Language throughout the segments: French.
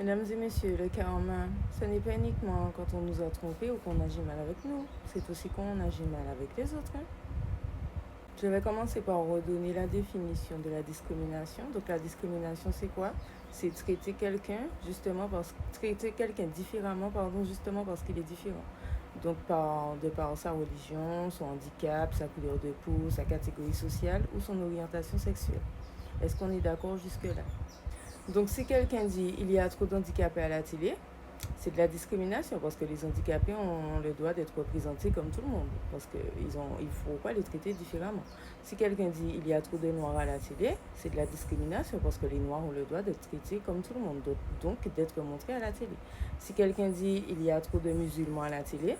Mesdames et messieurs, le karma, ce n'est pas uniquement quand on nous a trompés ou qu'on agit mal avec nous, c'est aussi quand on agit mal avec les autres. Je vais commencer par redonner la définition de la discrimination. Donc la discrimination, c'est quoi? C'est traiter quelqu'un traiter quelqu'un différemment, justement parce qu'il est différent. Donc de par sa religion, son handicap, sa couleur de peau, sa catégorie sociale ou son orientation sexuelle. Est-ce qu'on est d'accord jusque-là? Donc si quelqu'un dit il y a trop d'handicapés à la télé, c'est de la discrimination parce que les handicapés ont le droit d'être représentés comme tout le monde parce qu'il ne faut pas les traiter différemment. Si quelqu'un dit il y a trop de noirs à la télé, c'est de la discrimination parce que les noirs ont le droit d'être traités comme tout le monde, donc d'être montrés à la télé. Si quelqu'un dit il y a trop de musulmans à la télé,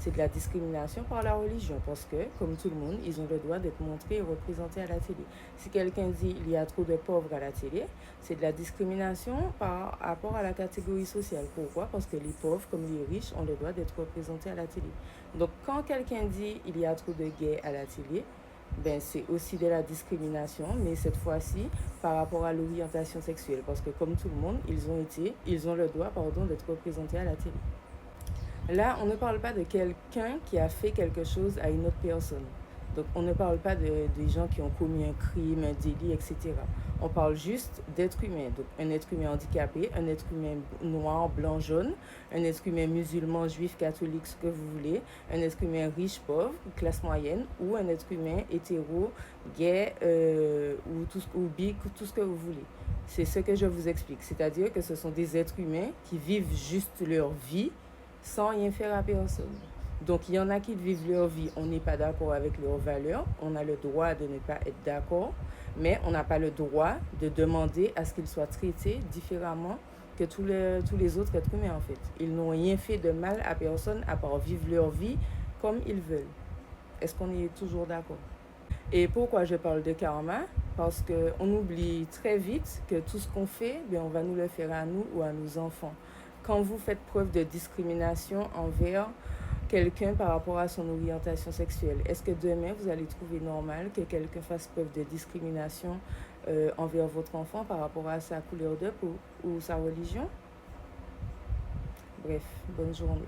c'est de la discrimination par la religion parce que, comme tout le monde, ils ont le droit d'être montrés et représentés à la télé. Si quelqu'un dit il y a trop de pauvres à la télé, c'est de la discrimination par rapport à la catégorie sociale. Pourquoi? Parce que les pauvres comme les riches ont le droit d'être représentés à la télé. Donc quand quelqu'un dit il y a trop de gays à la télé, c'est aussi de la discrimination, mais cette fois-ci par rapport à l'orientation sexuelle. Parce que comme tout le monde, ils ont le droit d'être représentés à la télé. Là, on ne parle pas de quelqu'un qui a fait quelque chose à une autre personne. Donc, on ne parle pas des gens qui ont commis un crime, un délit, etc. On parle juste d'êtres humains. Donc, un être humain handicapé, un être humain noir, blanc, jaune, un être humain musulman, juif, catholique, ce que vous voulez, un être humain riche, pauvre, classe moyenne, ou un être humain hétéro, gay, ou bi, tout ce que vous voulez. C'est ce que je vous explique. C'est-à-dire que ce sont des êtres humains qui vivent juste leur vie sans rien faire à personne. Donc, il y en a qui vivent leur vie, on n'est pas d'accord avec leurs valeurs, on a le droit de ne pas être d'accord, mais on n'a pas le droit de demander à ce qu'ils soient traités différemment que tous les autres êtres humains, en fait. Ils n'ont rien fait de mal à personne à part vivre leur vie comme ils veulent. Est-ce qu'on est toujours d'accord? Et pourquoi je parle de karma? Parce qu'on oublie très vite que tout ce qu'on fait, on va nous le faire à nous ou à nos enfants. Quand vous faites preuve de discrimination envers quelqu'un par rapport à son orientation sexuelle, est-ce que demain vous allez trouver normal que quelqu'un fasse preuve de discrimination envers votre enfant par rapport à sa couleur de peau ou sa religion? Bref, bonne journée.